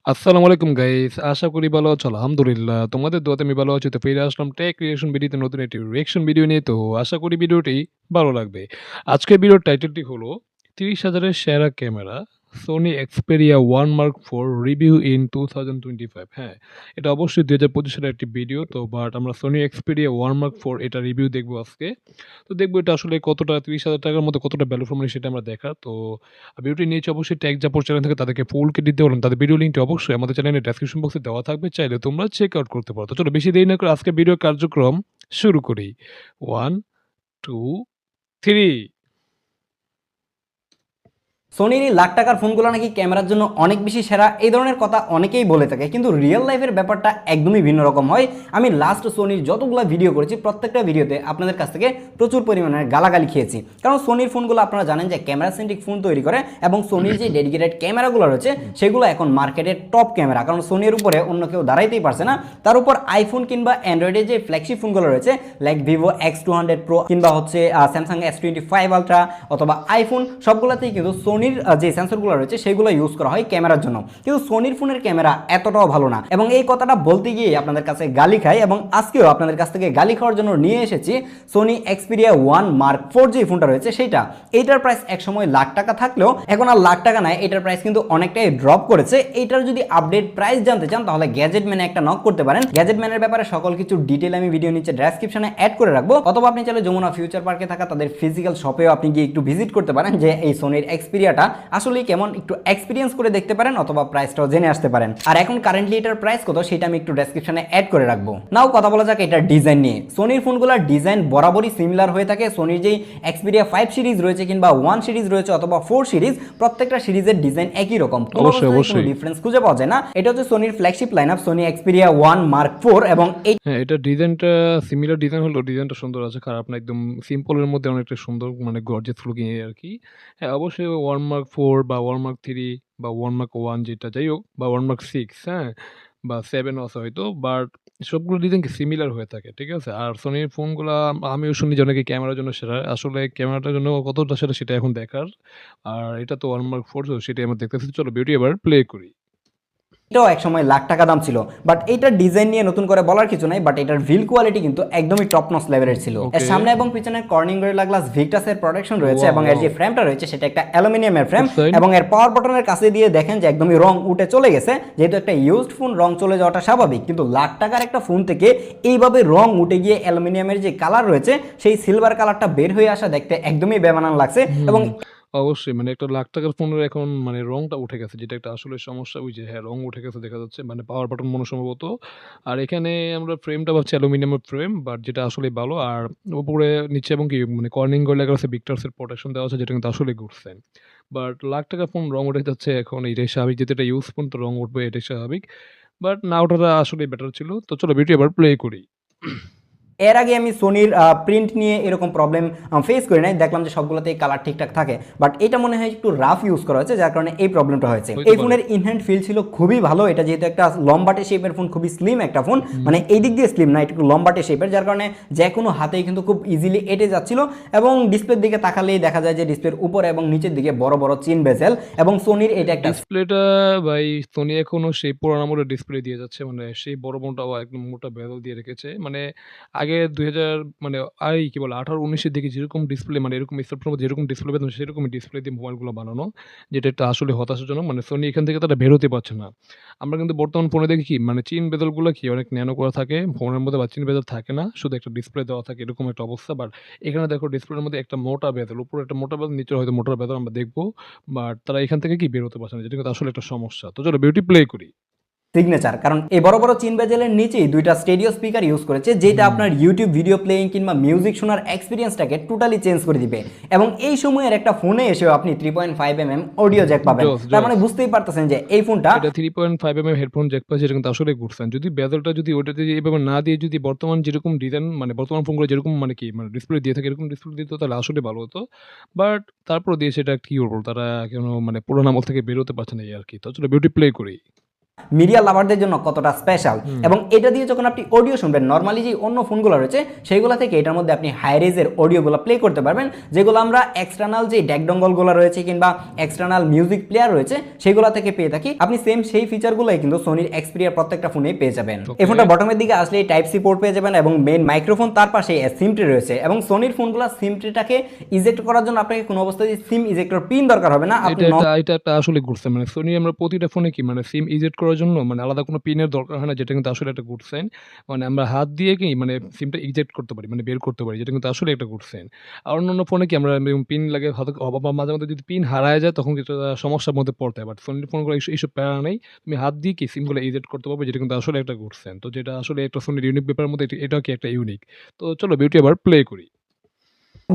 আসসালামু আলাইকুম গাইস। আশা করি ভালো আছো। আলহামদুলিল্লাহ। তোমাদের দোয়াতে আমি ভালো আছি। তো ফিরে আসলাম টেক রিঅ্যাকশন ভিডিওতে নতুন একটি রিঅ্যাকশন ভিডিও নিয়ে। তো আশা করি ভিডিওটি ভালো লাগবে। আজকের ভিডিওর টাইটেলটি হলো ৩০,০০০ এর সেরা camera Sony Xperia 1 Mark IV review in 2025। হ্যাঁ, এটা অবশ্যই ২০২৫ সালের একটি ভিডিও। তো বাট আমরা Sony Xperia 1 Mark IV এটা রিভিউ দেখব আজকে। তো দেখব এটা আসলে কতটা ৳৩০,০০০ মধ্যে কতটা ভ্যালু ফর মানি সেটা আমরা দেখার। তো ভিডিওটি নিচে অবশ্যই ট্যাগ জাপোর চ্যানেল থেকে তাদেরকে ফুল ক্রেডিট দিতে পারেন। তাদের ভিডিও লিঙ্কটি অবশ্যই আমাদের চ্যানেলের ডেসক্রিপশন বক্সে দেওয়া থাকবে। চাইলে তোমরা চেক আউট করতে পারো। তো চলো বেশি দেরি না করে আজকে ভিডিও কার্যক্রম শুরু করি। 1, 2, 3 সোনির এই লাখ টাকার ফোনগুলো নাকি ক্যামেরার জন্য অনেক বেশি সেরা, এই ধরনের কথা অনেকেই বলে থাকে, কিন্তু রিয়েল লাইফের ব্যাপারটা একদমই ভিন্ন রকম হয়। আমি লাস্ট সোনির যতগুলো ভিডিও করেছি প্রত্যেকটা ভিডিওতে আপনাদের কাছ থেকে প্রচুর পরিমাণে গালাগালি খেয়েছি, কারণ সোনির ফোনগুলো আপনারা জানেন যে ক্যামেরা সেন্ট্রিক ফোন তৈরি করে এবং সোনির যে ডেডিকেটেড ক্যামেরাগুলো রয়েছে সেগুলো এখন মার্কেটের টপ ক্যামেরা, কারণ সোনির উপরে অন্য কেউ দাঁড়াইতেই পারছে না। তার উপর আইফোন কিংবা অ্যান্ড্রয়েডের যে ফ্ল্যাগশিপ ফোনগুলো রয়েছে লাইক ভিভো X200 Pro কিংবা হচ্ছে স্যামসাং S25 Ultra অথবা আইফোন, সবগুলোতেই কিন্তু সোনির যে সেন্সরগুলো রয়েছে সেগুলো ইউজ করা হয় ক্যামেরার জন্য, কিন্তু সোনির ফোনের ক্যামেরা এতটাও ভালো না। এবং এই কথাটা বলতে গিয়ে আপনাদের কাছে গালি খাই, এবং আজকেও আপনাদের কাছ থেকে গালি খাওয়ার জন্য নিয়ে এসেছি সোনি Xperia 1 Mark IV যে ফোনটা রয়েছে সেইটা। এইটার প্রাইস একসময় লাখ টাকা থাকলেও এখন আর লাখ টাকা নাই, এটার প্রাইস কিন্তু অনেকটাই ড্রপ করেছে। এইটার যদি আপডেট প্রাইস জানতে চান তাহলে গ্যাজেট ম্যানে একটা নক করতে পারেন। গ্যাজেট ম্যানের ব্যাপারে সকল কিছু ডিটেল আমি ভিডিও নিচে ডেসক্রিপশনে অ্যাড করে রাখবো, অথবা আপনি চাইলে যমুনা ফিউচার পার্কে থাকা তাদের ফিজিক্যাল শপেও আপনি গিয়ে একটু ভিজিট করতে পারেন যে এই সোনির Xperiaটা আসলে কেমন একটু এক্সপিরিয়েন্স করে দেখতে পারেন, অথবা প্রাইসটাও জেনে আসতে পারেন। আর এখন কারেন্টলি এটার প্রাইস কত সেটা আমি একটু ডেসক্রিপশনে অ্যাড করে রাখবো। নাও কথা বলা যাক এটার ডিজাইন নিয়ে। সোনির ফোনগুলোর ডিজাইন বরাবরই সিমিলার হয়ে থাকে। সোনির যেই Xperia 5 সিরিজ রয়েছে কিংবা 1 সিরিজ রয়েছে অথবা 4 সিরিজ, প্রত্যেকটা সিরিজের ডিজাইন একই রকম, কোনো ডিফারেন্স খুঁজে পাওয়া যায় না। এটা হচ্ছে সোনির flagship lineup Sony Xperia 1 Mark IV, এবং এই হ্যাঁ, এটা ডিজাইনটা সিমিলার ডিজাইন হলেও ডিজাইনটা সুন্দর আছে। খারাপ না, একদম সিম্পলের মধ্যে অনেকটা সুন্দর মানে গর্জিয়াস লুকিং আরকি। হ্যাঁ, অবশ্যই 1 Mark IV বা 1 Mark III বা 1 Mark 1 যেটা যাই হোক বা 1 Mark 6, হ্যাঁ? বা 7 ও আছে হয়তো। বাট সবগুলো ডিজাইন সিমিলার হয়ে থাকে। ঠিক আছে? আর সোনির ফোনগুলা আমিও শুনি যে অনেকে ক্যামেরার জন্য সেরা। আসলে ক্যামেরাটার জন্য কতটা সেরা সেটা এখন দেখার। আর এটা তো 1 Mark 4 তো সেটাই আমরা দেখতেছি। চলো ভিডিওটি এবার প্লে করি। এটাও একসময় লাখ টাকা দাম ছিল, বাট এইটার ডিজাইন নিয়ে নতুন করে বলার কিছু নাই, বাট এটার ভিল কোয়ালিটি কিন্তু একদমই টপ নচ লেভেলের ছিল। এর ওকে। সামনে এবং পিছনে কর্নিং গরিলা গ্লাস ভিক্টাসের প্রোটেকশন রয়েছে, ওয়াও, এবং এর ওয়াও! যে ফ্রেমটা রয়েছে সেটা একটা অ্যালুমিনিয়ামের ফ্রেম, গুড সাইন। এবং এর পাওয়ার বাটনের কাছে দিয়ে দেখেন যে একদমই রং উঠে চলে গেছে। যেহেতু একটা ইউজড ফোন রং চলে যাওয়াটা স্বাভাবিক, কিন্তু লাখ টাকার একটা ফোন থেকে এইভাবে রং উঠে গিয়ে অ্যালুমিনিয়ামের যে কালার রয়েছে সেই সিলভার কালারটা বের হয়ে আসা দেখতে একদমই বেমানান লাগছে। হুম, এবং অবশ্যই মানে একটা ৳১,০০,০০০ ফোনের এখন মানে রংটা উঠে গেছে। যেটা একটা আসলে সমস্যা ওই যে হ্যাঁ, রং উঠে গেছে দেখা যাচ্ছে। মানে পাওয়ার বাটন মনে সম্ভবত। আর এখানে আমরা ফ্রেমটা পাচ্ছি অ্যালুমিনিয়ামের ফ্রেম বাট যেটা আসলেই ভালো। আর উপরে নিচে এবং কি মানে কর্নিং করে লেখা আছে ভিক্টরসের প্রোটেকশন দেওয়া আছে যেটা কিন্তু আসলেই গুড সাইন। বাট ৳১,০০,০০০ ফোন রং উঠে যাচ্ছে এখন এটাই স্বাভাবিক যেহেতু এটা ইউজ ফোন তো রং উঠবে এটাই স্বাভাবিক। বাট না ওঠাটা আসলেই বেটার ছিল। তো চলো ভিডিও এবার প্লে করি। এর আগে আমি সোনির প্রিন্ট নিয়ে এরকম প্রবলেম ফেস করি নাই, দেখলাম যে সবগুলোতেই কালার ঠিকঠাক থাকে, বাট এটা মনে হয় একটু রাফ ইউজ করা হয়েছে যার কারণে এই প্রবলেমটা হয়েছে। হইতে এই পারে। ফোনের ইনহ্যান্ড ফিল ছিল খুবই ভালো, এটা যেহেতু একটা লম্বাটে শেপের ফোন, খুবই স্লিম একটা ফোন, হুম। মানে এই দিক দিয়ে স্লিম না, একটু লম্বাটে শেপের, যার কারণে যে কোনো হাতেই কিন্তু খুব ইজিলি এঁটে যাচ্ছিল। এবং ডিসপ্লের দিকে তাকালেই দেখা যায় যে ডিসপ্লের উপরে এবং নিচের দিকে বড় বড় চিন বেজেল, এবং সোনির এটা একটা ডিসপ্লেটা ভাই Sony এখনো সেই পুরানো আমলের ডিসপ্লে দিয়ে যাচ্ছে। মানে সেই বড় মোটা একদম মোটা বেজেল দিয়ে রেখেছে। মানে আগে ২০০০ মানে কি বলে ১৮-১৯ এর দিকে যেরকম ডিসপ্লে মানে এরকম স্মার্টফোনের মধ্যে যেরকম ডিসপ্লে পেতাম সেরকমই ডিসপ্লে দিয়ে মোবাইলগুলো বানানো। যেটা একটা আসলে হতাশাজনক। মানে Sony এখান থেকে তারা বের হতে পারছে না। আমরা কিন্তু বর্তমান ফোনে দেখি কি মানে চিন বেজেলগুলো কি অনেক ন্যানো করা থাকে। ফোনের মধ্যে বা চিন বেজেল থাকে না। শুধু একটা ডিসপ্লে দেওয়া থাকে এরকম একটা অবস্থা। বাট এখানে দেখো ডিসপ্লের মধ্যে একটা মোটা বেজেল। উপরে একটা মোটা বেজেল, নিচে হয়তো মোটা বেজেল আমরা দেখব। বাট তারা এখান থেকে কি বের হতে পারছে না। যেটা কিন্তু আসলে একটা সমস্যা। তো চলো বিউটি প্লে করি। সিগনেচার, কারণ এই বড় বড় চিন বেজেলের নিচেই দুইটা স্টেডিও স্পিকার ইউজ করেছে, যেটা হুম। আপনার ইউটিউব ভিডিও প্লেয়িং কিংবা মিউজিক শোনার এক্সপিরিয়েন্সটাকে টোটালি চেঞ্জ করে দিবে। এবং এই সময়ের একটা ফোনে এসেও আপনি 3.5 mm অডিও জ্যাক পাবেন, জস, তার জস। মানে বুঝতেই পারতেছেন যে এই ফোনটা এটা 3.5 mm হেডফোন জ্যাক পাচ্ছে এটা কিন্তু আসলেই গুড সাইন। যদি বেজেলটা যদি ওটাতে এভাবে না দিয়ে যদি বর্তমান যেরকম ডিজাইন মানে বর্তমান ফোনগুলো যেরকম মানে কি মানে ডিসপ্লে দিয়ে থাকে এরকম ডিসপ্লে দিত তাহলে আসলে ভালো হতো। বাট তারপরেও দিয়েছে এটা কি করব তারা কেন মানে পুরোনো আমল থেকে বের হতে পারছে না এই আরকি। তো চলো বিউটি প্লে করি। মিডিয়া লাভারদের জন্য কতটা স্পেশাল। হুম। এবং এটা দিয়ে যখন আপনি অডিও শুনবেন, নর্মালি যে অন্য ফোনগুলো রয়েছে সেইগুলো থেকে এটার মধ্যে আপনি হাই রেজের অডিওগুলো প্লে করতে পারবেন, যেগুলো আমরা এক্সটার্নাল যে ড্যাকডঙ্গলগুলো রয়েছে কিংবা এক্সটার্নাল মিউজিক প্লেয়ার রয়েছে সেগুলো থেকে পেয়ে থাকি। আপনি সেম সেই ফিচারগুলোই কিন্তু সোনির এক্সপিরিয়ার প্রত্যেকটা ফোনেই পেয়ে যাবেন। এই ফোনটা বটমের দিকে আসলে টাইপ সি পোর্ট পেয়ে যাবেন এবং মেইন মাইক্রোফোন, তার পাশে সিম ট্রি রয়েছে। এবং সোনির ফোনগুলো সিম ট্রিটাকে ইজেক্ট করার জন্য আপনাকে কোনো অবস্থায় সিম ইজেক্টর পিন দরকার হবে না। আপনি এটা একটা আসলে গুড সাইন। মানে Sony আমরা প্রতিটা ফোনে কি মানে সিম ইজেক্ট করার জন্য মানে আলাদা কোনো পিনের দরকার হয় না, যেটা কিন্তু আসলে একটা গুড সাইন। মানে আমরা হাত দিয়ে কি মানে সিমটা ইজেক্ট করতে পারি, মানে বের করতে পারি, যেটা কিন্তু আসলে একটা গুড সাইন। আর অন্যান্য ফোনে কি আমরা পিন লাগে হয়তো বা মাঝে মধ্যে যদি পিন হারায় যায় তখন কিছুটা সমস্যার মধ্যে পড়তে হয়। বাট Sony ফোনগুলো এইসব প্যারা নেই। তুমি হাত দিয়ে কি সিমগুলো ইজেক্ট করতে পারবে, যেটা কিন্তু আসলে একটা গুড সাইন। তো যেটা আসলে একটা Sonyর ইউনিক ব্যাপারের মধ্যে এটাও কি একটা ইউনিক। তো চলো বিউটি আবার প্লে করি।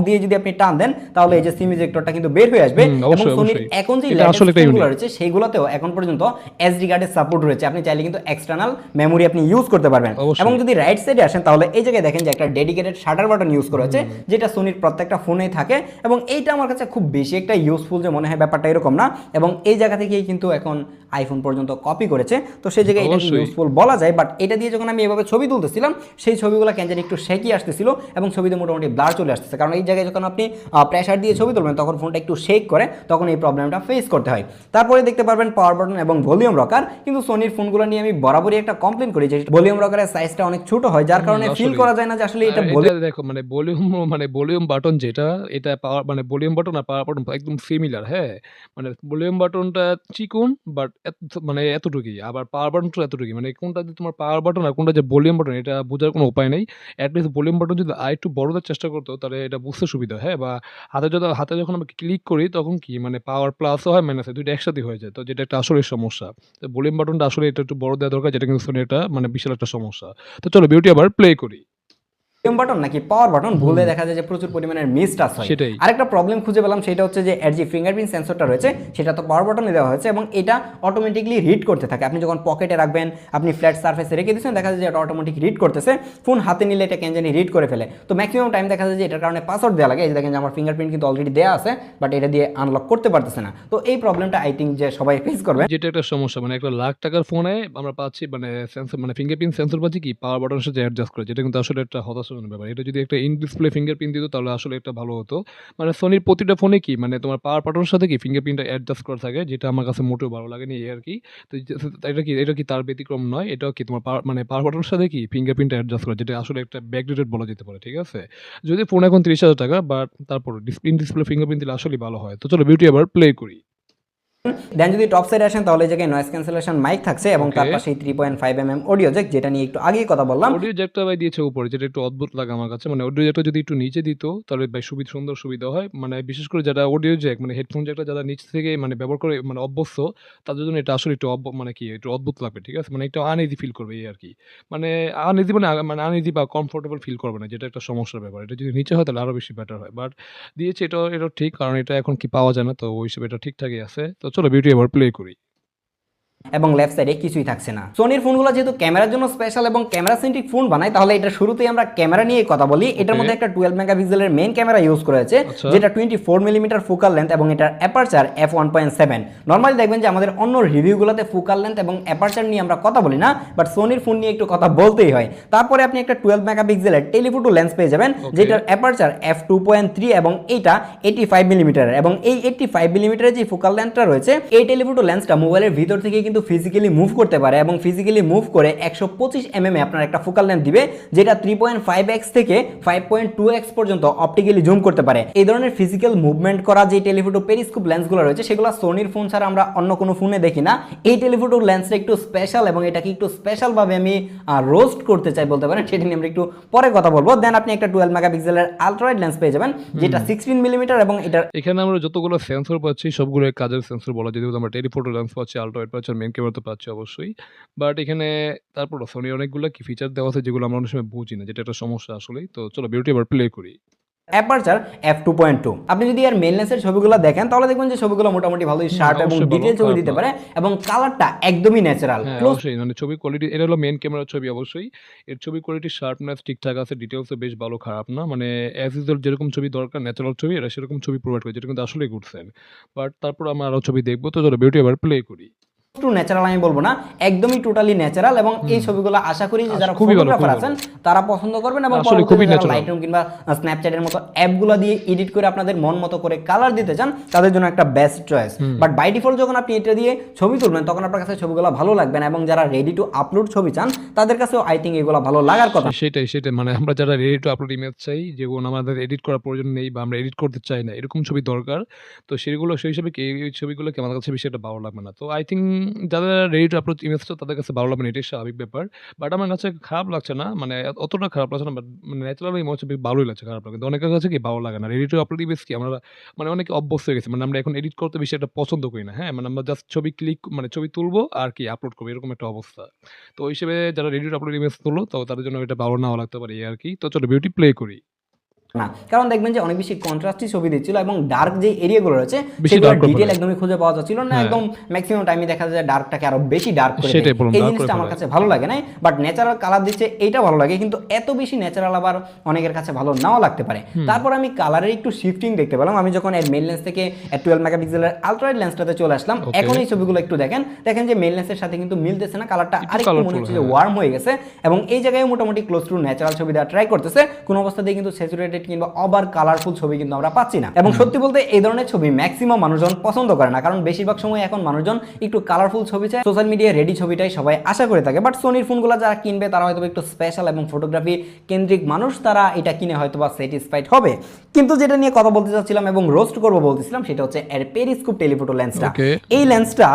দিয়ে যদি আপনি টান দেন তাহলে এই যে সিম ইজেক্টরটা কিন্তু বের হয়ে আসবে। এবং অবশ্যই, সোনির অবশ্যই। এখন যে এটা লেটেস্ট আসলে একটা ফোনগুলো ইউনিক। রয়েছে সেইগুলোতেও এখন পর্যন্ত এসডি কার্ডের সাপোর্ট রয়েছে। আপনি চাইলে কিন্তু এক্সটার্নাল মেমোরি আপনি ইউজ করতে পারবেন। অবশ্যই। এবং যদি রাইট সাইডে আসেন তাহলে এই জায়গায় দেখেন যে একটা ডেডিকেটেড শাটার বাটন ইউজ করা হয়েছে, যেটা সোনির প্রত্যেকটা ফোনেই থাকে। এবং এইটা আমার কাছে খুব বেশি একটা ইউজফুল যে মনে হয় ব্যাপারটা এরকম না। এবং এই জায়গা থেকেই কিন্তু এখন আইফোন পর্যন্ত কপি করেছে, তো সেই জায়গায় এটা অবশ্যই। ইউজফুল বলা যায়। বাট এটা দিয়ে যখন আমি এভাবে ছবি তুলতেছিলাম সেই ছবিগুলো কেন জানি একটু শেকি আসতেছিল এবং ছবিতে মোটামুটি ব্লার চলে আসতেছে, কারণ এই জায়গায় যখন আপনি প্রেসার দিয়ে ছবি তুলবেন তখন ফোনটা একটু শেক করে, তখন এই প্রবলেমটা ফেস করতে হয়। তারপরে দেখতে পারবেন পাওয়ার বাটন এবং ভলিউম রকার। কিন্তু সোনির ফোনগুলো নিয়ে আমি বরাবরই একটা কমপ্লেন করি যে ভলিউম রকারের সাইজটা অনেক ছোট হয়, যার কারণে ফিল আসলেই। করা যায় না যে আসলে এটা এটা দেখো মানে ভলিউম বাটন যেটা, এটা পাওয়ার মানে ভলিউম বাটন আর পাওয়ার বাটন একদম সিমিলার, হ্যাঁ? মানে ভলিউম বাটনটা চিকন বাট মানে এতটুকুই। আবার পাওয়ার বাটনটা এতটুকুই। মানে কোনটা যে তোমার পাওয়ার বাটন আর কোনটা যে ভলিউম বাটন এটা বোঝার কোনো উপায় নেই। এট লিস্ট ভলিউম বাটন যদি আরেকটু বড় দেওয়ার চেষ্টা করতো তাহলে এটা বুঝতে সুবিধা হয়, হ্যাঁ? বা হাতে যখন আমরা ক্লিক করি তখন কি মানে পাওয়ার প্লাসও হয় মাইনাস হয়, ২ টা একসাথেই হয়ে যায়। তো যেটা একটা আসলেই সমস্যা। তো ভলিউম বাটনটা আসলে এটা একটু বড় দেওয়া দরকার, যেটা কিন্তু Sony এটা মানে বিশাল একটা সমস্যা। তো চলো বিউটি আবার প্লে করি। ভলিউম বাটন নাকি পাওয়ার বাটন ভুলে হুম, দেখা যায় যে প্রচুর পরিমাণের মিস টাচ হয়। সেটাই। আরেকটা প্রবলেম খুঁজে পেলাম, সেটা হচ্ছে যে এর যে ফিঙ্গারপ্রিন্ট সেন্সরটা রয়েছে সেটা তো পাওয়ার বাটনে দেওয়া হয়েছে এবং এটা অটোমেটিকলি রিড করতে থাকে। আপনি যখন পকেটে রাখবেন, আপনি ফ্ল্যাট সার্ফেসে রেখে দিচ্ছেন, দেখা যায় যে এটা অটোমেটিক রিড করতেছে। ফোন হাতে নিলে এটা কেন জানি রিড করে ফেলে। তো ম্যাক্সিমাম টাইম দেখা যায় যে এটার কারণে পাসওয়ার্ড দেওয়া লাগে। এই যে দেখেন যে আমার ফিঙ্গারপ্রিন্ট কিন্তু অলরেডি দেওয়া আছে, বাট এটা দিয়ে আনলক করতে পারতেছে না। তো এই প্রবলেমটা আই থিঙ্ক যে সবাই ফেস করবে। যেটা একটা সমস্যা মানে একটা লাখ টাকার ফোনে আমরা পাচ্ছি মানে সেন্সর মানে ফিঙ্গারপ্রিন্ট সেন্সর পাচ্ছি কি পাওয়ার বাটনের সাথে অ্যাডজাস্ট করে, যেটা কিন্তু আসলে একটা হতাশাজনক ব্যাপার। এটা যদি একটা ইন ডিসপ্লে ফিঙ্গারপ্রিন্ট দিত তাহলে আসলে এটা ভালো হতো। মানে সোনির প্রতিটা ফোনে কি মানে তোমার পাওয়ার বাটনের সাথে কি ফিঙ্গারপ্রিন্টটা অ্যাডজাস্ট করা থাকে, যেটা আমার কাছে মোটেও ভালো লাগেনি এই আরকি। তো এটা কি তার ব্যতিক্রম নয়। এটাও কি তোমার মানে পাওয়ার বাটনের সাথে কি ফিঙ্গারপ্রিন্টটা অ্যাডজাস্ট করা, যেটা আসলে একটা ব্যাকডেটেড বলা যেতে পারে, ঠিক আছে? যদি ফোন এখন ৳৩০,০০০ বাট তারপরও ইন ডিসপ্লে ফিঙ্গারপ্রিন্ট দিলে আসলেই ভালো হয়। তো চলো বিউটি আবার প্লে করি। দেন যদি টপ সাইডে আসেন তাহলে এই জায়গায় নয়েজ ক্যান্সেলেশন মাইক থাকছে এবং ওকে। তার পাশে 3.5 অডিও জ্যাক, যেটা নিয়ে একটু আগেই কথা বললাম। অডিও জ্যাকটা ভাই দিয়েছে উপরে, যেটা একটু অদ্ভুত লাগে আমার কাছে। মানে অডিও জ্যাকটা যদি একটু নিচে দিত তাহলে ভাই সুন্দর সুবিধা হয়। মানে বিশেষ করে যারা অডিও জ্যাক মানে হেডফোন জ্যাকটা যারা নিচ থেকে মানে ব্যবহার করে মানে অভ্যস্ত, তাদের জন্য এটা আসলে একটু মানে কি একটু অদ্ভুত লাগবে, ঠিক আছে? মানে একটু আনইজি ফিল করবে এই আরকি। মানে মানে আনইজি বা কমফোর্টেবল ফিল করবে না, যেটা একটা সমস্যার ব্যাপার। এটা যদি নিচে হয় তাহলে আরো বেশি বেটার হয়। বাট দিয়েছে এটাও ঠিক, কারণ এটা এখন কি পাওয়া যায় না। তো ওই হিসেবে এটা ঠিকঠাকই আছে। তো চলো বিউটি এবার প্লে করি। এবং লেফট সাইডে কিছুই থাকছে না। সোনির ফোনগুলো যেহেতু ক্যামেরার জন্য স্পেশাল এবং ক্যামেরা সেন্ট্রিক ফোন বানায়, তাহলে এটা শুরুতেই আমরা ক্যামেরা নিয়ে কথা বলি। এটার ওকে। মধ্যে একটা 12 মেগাপিক্সেলের মেইন ক্যামেরা ইউজ করা হয়েছে, আচ্ছা। যেটা 24 মিলিমিটার ফোকাল লেন্থ এবং এটার অ্যাপারচার f1.7। নর্মালি দেখবেন যে আমাদের অন্য রিভিউগুলোতে ফোকাল লেন্থ এবং অ্যাপারচার নিয়ে আমরা কথা বলি না, বাট সোনির ফোন নিয়ে একটু কথা বলতেই হয়। তারপরে আপনি একটা 12 মেগাপিক্সেলের টেলিফোটো লেন্স পেয়ে যাবেন, ওকে। যেটার অ্যাপারচার f2.3 এবং এইটা 85 মিলিমিটার। এবং এই 85 মিলিমিটারের যে ফোকাল লেন্থটা রয়েছে, এই টেলিফোটো লেন্সটা মোবাইলের ভিতর থেকে কিন্তু ফিজিক্যালি মুভ করতে পারে এবং ফিজিক্যালি মুভ করে 125 mm আপনার একটা ফোকাল লেন্থ দিবে, যেটা 3.5x থেকে 5.2x পর্যন্ত অপটিক্যালি জুম করতে পারে। এই ধরনের ফিজিক্যাল মুভমেন্ট করা যে টেলিফোটো পেরিস্কোপ লেন্সগুলো রয়েছে সেগুলো সোনির ফোন ছাড়া আমরা অন্য কোনো ফোনে দেখি না। এই টেলিফোটো লেন্সটা একটু স্পেশাল এবং এটাকে একটু স্পেশাল ভাবে আমি রোস্ট করতে চাই বলতে পারেন, সেটা নিয়ে আমরা একটু পরে কথা বলবো। দেন আপনি একটা 12 মেগাপিক্সেলের আলট্রাওয়াইড লেন্স পেয়ে যাবেন, যেটা 16 মিলিমিটার এবং এটার এখানে আমরা যতগুলো সেন্সর পাচ্ছি সবগুলো কাজের সেন্সর বলা যায়। যেহেতু আমরা টেলিফোটো লেন্স পাচ্ছি, আল্ট্রাওয়াইড পাচ্ছি আর মেইন ক্যামেরা তো পাচ্ছি অবশ্যই। বাট এখানে তারপরও Sony অনেকগুলা কি ফিচার দেওয়া আছে যেগুলো আমরা অনেক সময় বুঝি না, যেটা একটা সমস্যা আসলেই। তো চলো বিউটি এবার প্লে করি। Aperture f2.2। আপনি যদি আর মেইন লেন্সের ছবিগুলো দেখেন তাহলে দেখবেন যে ছবিগুলো মোটামুটি ভালোই শার্প এবং অবশ্যই ভালো, ডিটেইল ছবি খারাপ দিতে না। পারে এবং কালারটা একদমই ন্যাচারাল হ্যাঁ, ক্লোজ। অবশ্যই মানে ছবির কোয়ালিটি এটা হলো মেইন ক্যামেরার ছবি অবশ্যই। এর ছবির কোয়ালিটি শার্পনেস ঠিকঠাক আছে, ডিটেইলসও বেশ ভালো, খারাপ না। মানে অ্যাজ ইউজুয়াল যেরকম ছবি দরকার ন্যাচারাল ছবি এরা সেরকম ছবি প্রোভাইড করে, যেটা কিন্তু আসলেই গুড সাইন। বাট তারপর আমরা আরো ছবি দেখব। তো চলো বিউটি এবার প্লে করি। টু ন্যাচারাল আমি বলবো না, একদমই টোটালি ন্যাচারাল, এবং এই ছবিগুলো আশা করি যে যারা খুবই ভালো, ফটোগ্রাফার খুবই আছেন ভালো। তারা পছন্দ করবেন, এবং আসলে পরবর্তীতে খুবই যারা ন্যাচারাল। লাইটরুম কিংবা স্ন্যাপচ্যাটের মতো অ্যাপগুলো দিয়ে এডিট করে আপনাদের মন মতো করে কালার দিতে চান তাদের জন্য একটা best choice. But by default যখন আপনি এটা দিয়ে ছবি তুলবেন তখন আপনার কাছে ছবিগুলো ভালো লাগবে না, এবং যারা রেডি টু আপলোড ছবি চান তাদের কাছেও আই থিঙ্ক এগুলো ভালো লাগার কথা। সেটাই। মানে আমরা যারা রেডি টু আপলোড ইমেজ চাই, যেগুলো আমাদের এডিট করার প্রয়োজন নেই বা আমরা এডিট করতে চাই না, এরকম ছবি দরকার। তো সেগুলো সেই হিসাবে কি এই ছবিগুলোকে আমার কাছে বেশি একটা ভালো লাগবে না। তো আই থিঙ্ক যারা রেডি টু আপলোড ইমেজটা তাদের কাছে ভালো লাগবে না, এটাই স্বাভাবিক ব্যাপার। বাট আমার কাছে খারাপ লাগছে না, মানে অতটা খারাপ লাগছে না, বাট মানে ন্যাচারালি মনে হচ্ছে বেশ ভালোই লাগছে, খারাপ লাগে। কিন্তু অনেকের কাছে কি ভালো লাগে না। রেডি টু আপলোড ইমেজ কি আমরা মানে অনেকে অভ্যস্ত হয়ে গেছি। মানে আমরা এখন এডিট করতে বেশি একটা পছন্দ করি না। হ্যাঁ? মানে আমরা জাস্ট ছবি মানে ছবি তুলবো আর কি আপলোড করবো, এরকম একটা অবস্থা। তো ওই হিসেবে যারা রেডি টু আপলোড ইমেজ তুললো তো তাদের জন্য এটা ভালো নাও লাগতে পারে এই আরকি। তো চলো বিউটি প্লে করি। না, কারণ দেখবেন যে অনেক বেশি কন্ট্রাস্টি ছবি দিচ্ছিল, এবং ডার্ক যে এরিয়াগুলো রয়েছে বেশি সেগুলো ডার্ক করে ডিটেল ফেলে। একদমই খুঁজে পাওয়া যাচ্ছিল না, হ্যাঁ, একদম ম্যাক্সিমাম টাইমে দেখা যায় ডার্কটাকে আরো বেশি ডার্ক করে দেয়। সেটাই বললাম, এই ডার্ক করে জিনিসটা আমার ফেলে। কাছে ভালো লাগে নাই, বাট ন্যাচারাল কালার দিচ্ছে এইটা ভালো লাগে, কিন্তু এত বেশি ন্যাচারাল আবার অনেকের কাছে ভালো নাও লাগতে পারে। তারপর আমি কালারের একটু শিফটিং দেখতে পেলাম, আমি যখন এর মেইন লেন্স থেকে 12 মেগাপিক্সেলের আলট্রাওয়াইড লেন্সটাতে চলে আসলাম, ওকে। এখন এই ছবিগুলো একটু দেখেন যে মেইন লেন্সের সাথে কিন্তু মিলতেছে না, কালারটা একটু আরেকটু মনে কালারফুল, হচ্ছে যে হ্যাঁ। ওয়ার্ম হয়ে গেছে, এবং এই জায়গায় মোটামুটি ক্লোজ টু ন্যাচারাল ছবি দেওয়া ট্রাই করতেছে, কোনো অবস্থাতেই কিন্তু স্যাচুরেটেড কিংবা ওভার কালারফুল ছবি কিন্তু আমরা পাচ্ছি না। এবং সত্যি বলতে এই ধরনের ছবি ম্যাক্সিমাম মানুষজন পছন্দ করে না, কারণ বেশিরভাগ সময় এখন মানুষজন একটু কালারফুল ছবি চায়, সোশ্যাল মিডিয়ায় রেডি ছবিটাই সবাই আশা করে থাকে। বাট সোনির ফোনগুলো যারা কিনবে তারা হয়তো একটু স্পেশাল এবং ফটোগ্রাফি কেন্দ্রিক মানুষ, তারা এটা কিনে হয়তো বা স্যাটিসফাইড হবে। কিন্তু যেটা নিয়ে কথা বলতে চাচ্ছিলাম এবং রোস্ট করবো বলতেছিলাম, সেটা হচ্ছে এর পেরিস্কোপ টেলিফোটো লেন্সটা। ওকে। এই লেন্সটা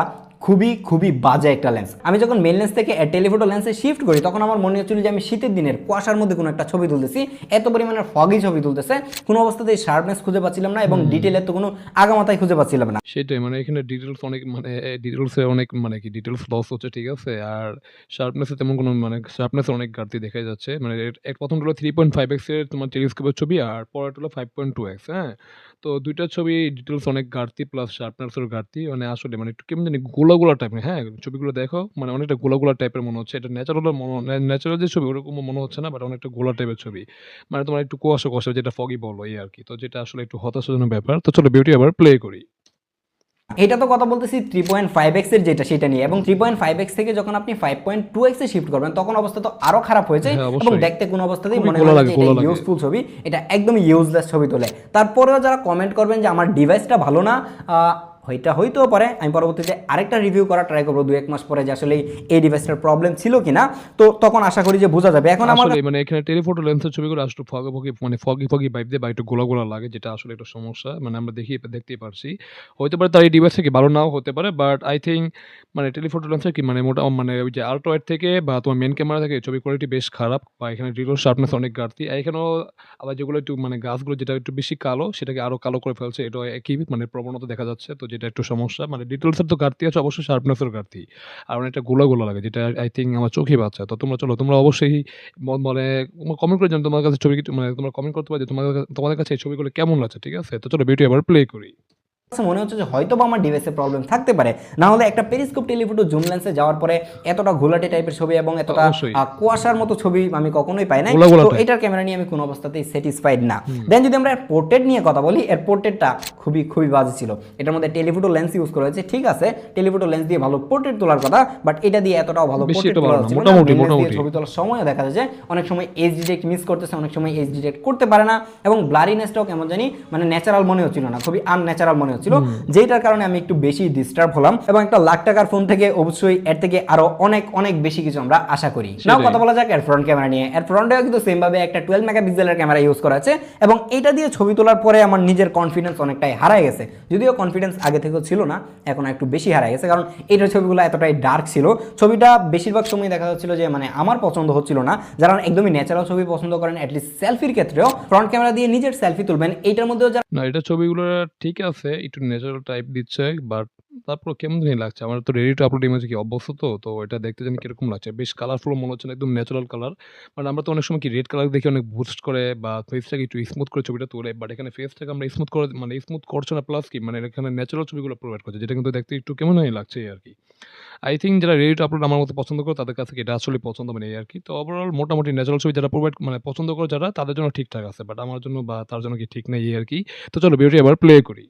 খুবই বাজে একটা লেন্স। আমি যখন মেন লেন্স থেকে টেলিফোটো লেন্সে শিফট করি তখন আমার মনে হচ্ছিল যে আমি শীতের দিনের কুয়াশার মধ্যে কোনো একটা ছবি তুলতেছি, এত পরিমাণে ফগি ছবি তুলতেছে, কোনো অবস্থাতেই শার্পনেস খুঁজে পাচ্ছিলাম না, এবং ডিটেলের তো কোনো আগামাথায় খুঁজে পাচ্ছিলাম না। সেটাই, মানে এখানে ডিটেইলস অনেক, মানে ডিটেইলস এ অনেক, মানে কি ডিটেইলস লস হচ্ছে, ঠিক আছে? আর শার্পনেস এ তেমন কোনো, মানে শার্পনেস এ অনেক ঘাটতি দেখা যাচ্ছে। মানে এর প্রথমটা হলো 3.5x এর তোমার টেলিস্কোপের ছবি, আর পরেরটা হলো 5.2x, হ্যাঁ? তো ২ টা ছবি ডিটেইলস অনেক ঘাটতি, প্লাস শার্পনেস এরও ঘাটতি। মানে আসলে মানে একটু কেমন জানি গোলা টাইপের, হ্যাঁ? ছবিগুলো দেখো মানে অনেকটা গোলা টাইপের মনে হচ্ছে। এটা ন্যাচারাল যে ছবি ওরকমও মনে হচ্ছে না, বাট অনেকটা গোলা টাইপের ছবি। মানে তোমার একটু কুয়াশা যেটা ফগি বলো এই আরকি। তো যেটা আসলে একটু হতাশাজনক ব্যাপার। তো চলো বিউটি আবার প্লে করি। এটা তো কথা বলতেছি 3.5x এর যেটা সেটা নিয়ে, এবং 3.5x থেকে যখন আপনি 5.2x এ শিফট করবেন তখন অবস্থা তো আরো খারাপ হয়ে যায়, হ্যাঁ, এবং অবশ্যই। দেখতে কোনো অবস্থাতেই খুবই মনে গোলা হয় না লাগে, যে গোলা এটা লাগে। ইউজফুল ছবি, এটা একদমই ইউজলেস ছবি তোলে। তারপরেও যারা কমেন্ট করবেন যে আমার ডিভাইসটা ভালো না, এটা হইতেও পারে, আমি পরবর্তীতে আরেকটা রিভিউ করার ট্রাই করবো 2-1 মাস পরে যে আসলে এই ডিভাইসটার প্রবলেম ছিল কিনা, তো তখন আশা করি যে বোঝা যাবে। এখন আমার আসলে মানে এখানে টেলিফোটো লেন্সের ছবিগুলো আসলে ফগি ভাইব দেয় বা একটু গোলা লাগে, যেটা আসলে একটা সমস্যা। মানে আমরা দেখতেই পারছি। হইতে পারে তার এই ডিভাইস থেকে ভালো নাও হতে পারে, বাট আই থিংক মানে টেলিফোটো লেন্সের কি মানে মানে ওই যে আল্ট্রা ওয়াইড থেকে বা তোমার মেইন ক্যামেরা থেকে ছবির কোয়ালিটি বেশ খারাপ, বা এখানে রিলোড শার্পনেস অনেক ঘাটতি। আর এখানেও আবার যেগুলো একটু মানে গাছগুলো যেটা একটু বেশি কালো সেটাকে আরো কালো করে ফেলছে। এটাও একই মানে প্রবণতা দেখা যাচ্ছে। তো যেটা একটু সমস্যা। মানে ডিটেইলস এর তো ঘাটতি আছে, অবশ্যই শার্পনেস এর ঘাটতি। আর অনেকটা গোলা লাগে, যেটা আই থিংক আমার চোখে বাজছে। তো তোমরা অবশ্যই মানে কমেন্ট করে জানাও তোমার কাছে ছবি মানে তোমরা কমেন্ট করতে পারো যে তোমাদের কাছে এই ছবিগুলো কেমন লাগছে, ঠিক আছে? তো চলো ভিডিও আবার প্লে করি। কাছে মনে হচ্ছে যে হয়তো বা আমার ডিভাইসে প্রবলেম থাকতে পারে, না হলে একটা পেরিস্কোপ টেলিফোটো জুম লেন্সে যাওয়ার পরে এতটা ঘোলাটে টাইপের ছবি এবং এতটা অবশ্যই। কুয়াশার মতো ছবি আমি কখনোই পাই নাই। গোলা তো টাইপ। এটার ক্যামেরা নিয়ে আমি কোনো অবস্থাতেই স্যাটিসফাইড না। দেন যদি আমরা পোর্ট্রেট নিয়ে কথা বলি, এর পোর্ট্রেটটা খুবই বাজে ছিল। এটার মধ্যে টেলিফোটো লেন্স ইউজ করা হয়েছে, ঠিক আছে, টেলিফোটো লেন্স দিয়ে ভালো পোর্ট্রেট তোলার কথা, বাট এটা দিয়ে এতটাও ভালো বেশি পোর্ট্রেট একটা তোলা ভালো না, ছিল না। মোটামুটি। Main lens দিয়ে ছবি তোলার সময়ও দেখা যায় যে অনেক সময় এজ ডিটেক্ট মিস করতেছে, অনেক সময় এজ ডিটেক্ট করতে পারে না, এবং ব্লারিনেসটাও কেমন জানি মানে ন্যাচারাল মনে হচ্ছিল না, খুবই আনন্যাচারাল মনে হচ্ছিল, যেটার কারণে আমি একটু বেশি ডিস্টার্ব হলাম। এবং একটা লাখ টাকার ফোন থেকে অবশ্যই এর থেকে আরো অনেক বেশি কিছু আমরা আশা করি। নাও কথা বলা যাক এর ফ্রন্ট ক্যামেরা নিয়ে। এর ফ্রন্টেও কিন্তু সেম ভাবে একটা 12 মেগাপিক্সেলের ক্যামেরা ইউজ করা আছে, এবং এটা দিয়ে ছবি তোলার পরে আমার নিজের কনফিডেন্স অনেকটাই হারায় গেছে। যদিও কনফিডেন্স আগে থেকেও ছিল না, এখন একটু বেশি হারায় গেছে, কারণ এইটার ছবিগুলো এতটাই ডার্ক ছিল। ছবিটা বেশিরভাগ সময় দেখা যাচ্ছিল যে মানে আমার পছন্দ হচ্ছিল না। যারা একদমই ন্যাচারাল ছবি পছন্দ করেন, অ্যাটলিস্ট সেলফির ক্ষেত্রেও ফ্রন্ট ক্যামেরা দিয়ে নিজের সেলফি তুলবেন, এইটার মধ্যেও না, এটা ছবিগুলো ঠিক আছে, একটু ন্যাচারাল টাইপ দিচ্ছে, বাট তারপর কেমন জানি লাগছে। আমার তো রেডি টু আপলোড ইমেজে কি অভ্যস্ত, তো এটা দেখতে জানি কিরকম লাগছে। বেশ কালারফুল মনে হচ্ছে না, একদম ন্যাচারাল কালার। মানে আমরা তো অনেক সময় কি রেড কালার দেখে অনেক বুস্ট করে বা ফেসটাকে একটু স্মুথ করে ছবিটা তোলে, বাট এখানে ফেসটাকে আমরা স্মুথ করে মানে স্মুথ করছে না, প্লাস কি মানে এখানে ন্যাচারাল ছবিগুলো প্রোভাইড করছে, যেটা কিন্তু দেখতে একটু কেমন জানি লাগছে এই আরকি। আই থিংক যারা রেডি টু আপলোড আমার মতো পছন্দ করে তাদের কাছে এটা আসলে পছন্দ মানে এই আরকি। তো ওভারঅল মোটামুটি ন্যাচারাল ছবি যারা প্রোভাইড মানে পছন্দ করে যারা, তাদের জন্য ঠিকঠাক আছে। বাট আমার জন্য বা তার জন্য কি ঠিক নাই এই আরকি। তো চলো ভিডিওটি আবার প্লে করি।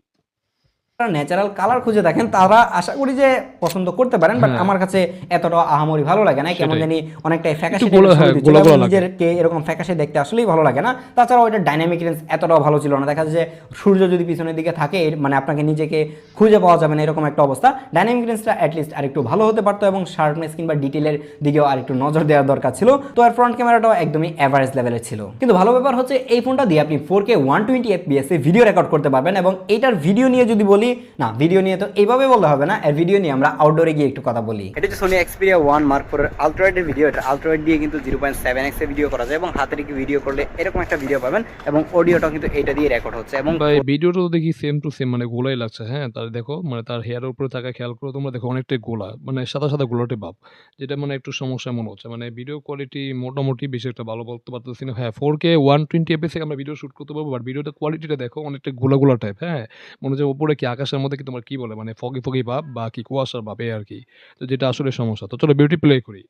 ন্যাচারাল কালার খুঁজে দেখেন তারা আশা করি যে পছন্দ করতে পারেন, বাট হ্যাঁ, আমার কাছে এতটা আহামরি ভালো লাগে না, কেমন সেটাই। জানি অনেকটাই একটু ফ্যাকাশে গোলা টাইপের ছবি হ্যাঁ, দিচ্ছিল গোলা, এবং গোলা লাগে। নিজেরকে এরকম ফ্যাকাশে দেখতে আসলেই ভালো লাগে না। তাছাড়াও এটা ডাইনামিক রেঞ্জ এতটাও ভালো ছিল না, দেখা যায় যে সূর্য যদি পিছনের দিকে থাকে মানে আপনাকে নিজেকে খুঁজে পাওয়া যাবে না এরকম একটা অবস্থা। ডাইনামিক রেঞ্জটা অ্যাটলিস্ট আরেকটু ভালো হতে পারতো এবং শার্পনেস কিংবা ডিটেলের দিকেও আরেকটু নজর দেওয়ার দরকার ছিল। তো এর ফ্রন্ট ক্যামেরাটাও একদমই অ্যাভারেজ লেভেলের ছিল। কিন্তু ভালো ব্যাপার হচ্ছে এই ফোনটা দিয়ে আপনি 4K 120 FPS এ ভিডিও রেকর্ড করতে পারবেন। এবং এইটার ভিডিও নিয়ে যদি বলি, না ভিডিও নিয়ে তো এইভাবে বলতে হবে না, এর ভিডিও নিয়ে আমরা আউটডোরে গিয়ে একটু কথা বলি। এটা হচ্ছে সোনি এক্সপিরিয়া 1 মার্ক 4 এর আলট্রাওয়াইডের ভিডিও। এটা আলট্রাওয়াইড দিয়ে কিন্তু 0.7x এ ভিডিও করা যায় এবং হাতে রেখে ভিডিও করলে এরকম একটা ভিডিও পাবেন এবং অডিওটাও কিন্তু এটা দিয়ে রেকর্ড হচ্ছে। এবং ভাই ভিডিওটা তো দেখি সেম টু সেম মানে গোলাই লাগছে। হ্যাঁ? তার দেখো মানে তার হেয়ারের উপরে তাকায় খেয়াল করো তোমরা দেখো অনেকটাই গোলা। মানে সাদা, সাদা গোলাটে ভাব। যেটা মানে একটু সমস্যা মনে হচ্ছে। মানে ভিডিও কোয়ালিটি মোটামুটি বেশি একটা ভালো বলতে পারতেছি না। হ্যাঁ, 4K 120 FPS এ আমরা ভিডিও শুট করতে পারবো। বাট ভিডিওটার কোয়ালিটিটা দেখো অনেকটা গোলা, গোলা টাইপ। হ্যাঁ? মনে হচ্ছে উপরে কি আকাশের মধ্যে কি তোমার কি বলে মানে ফগি, ফগি ভাব বা কি কুয়াশার ভাব এই আরকি। তো যেটা আসলে সমস্যা। তো চলো ভিডিওটি প্লে করি।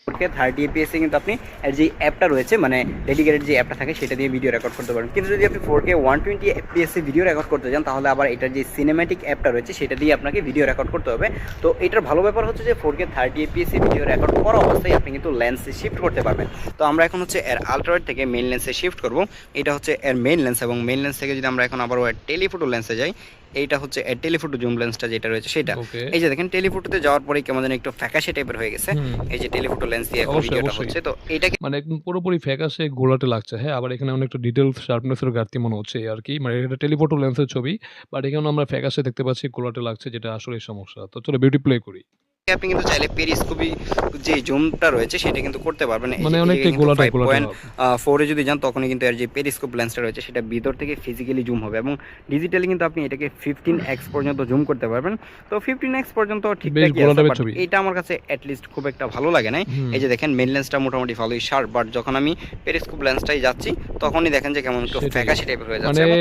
4K 30 FPS এ কিন্তু আপনি এর যে অ্যাপটা রয়েছে মানে ডেডিকেটেড যে অ্যাপটা থাকে সেটা দিয়ে ভিডিও রেকর্ড করতে পারবেন। কিন্তু যদি আপনি 4K 120 FPS এ ভিডিও রেকর্ড করতে চান তাহলে আবার এটার যে সিনেম্যাটিক অ্যাপটা রয়েছে সেটা দিয়ে আপনাকে ভিডিও রেকর্ড করতে হবে। তো এটার ভালো ব্যাপার হচ্ছে যে 4K 30 FPS এ ভিডিও রেকর্ড করা অবস্থায় আপনি কিন্তু লেন্সে শিফট করতে পারবেন। তো আমরা এখন হচ্ছে এর আলট্রাওয়াইড থেকে মেইন লেন্সে শিফট করব। এটা হচ্ছে এর মেইন লেন্স এবং মেইন লেন্স থেকে যদি আমরা এখন আবার টেলিফোটো লেন্সে যাই, এইটা হচ্ছে এর টেলিফোটো জুম লেন্সটা যেটা রয়েছে সেটা। ওকে। এই যে দেখেন টেলিফোটোতে যাওয়ার পরেই কেমন যেন একটু ফ্যাকাশে টাইপের হয়ে গেছে। হুম। এই যে টেলিফোটো লেন্স দিয়ে এখন অবশ্যই, ভিডিওটা অবশ্যই। হচ্ছে। তো এটাকে মানে একদম পুরোপুরি ফ্যাকাশে ঘোলাটে লাগছে। হ্যাঁ, আবার এখানে অনেকটা ডিটেইলস শার্পনেস এর ঘাটতি মনে হচ্ছে এই আরকি। মানে এটা টেলিফোটো লেন্সের ছবি। বাট এখানেও আমরা ফ্যাকাশে দেখতে পাচ্ছি ঘোলাটে লাগছে যেটা আসলেই সমস্যা। তো চলো ভিডিও প্লে করি। আপনি কিন্তু চাইলে পেরিস্কোপি যে জুমটা রয়েছে সেটা কিন্তু করতে পারবেন। এই মানে যে এদিকে অনেকটাই কিন্তু ঘোলাটে, ঘোলাটে ভাব। 5.4 এ যদি যান তখনই কিন্তু এর যে পেরিস্কোপ লেন্সটা রয়েছে সেটা ভিতর থেকে ফিজিক্যালি জুম হবে এবং ডিজিটালি কিন্তু আপনি এটাকে 15x পর্যন্ত জুম করতে পারবেন। তো 15x পর্যন্ত বেশ ঠিকঠাকই ঘোলা আছে, টাইপের বাট ছবি। এটা আমার কাছে অ্যাটলিস্ট খুব একটা ভালো লাগে নাই। হুম। এই যে দেখেন মেইন লেন্সটা মোটামুটি ভালোই শার্প, বাট যখন আমি পেরিস্কোপ লেন্সটাই যাচ্ছি তখনই দেখেন যে কেমন একটু সেটাই। ফ্যাকাশে টাইপের হয়ে মানে যাচ্ছে। এবং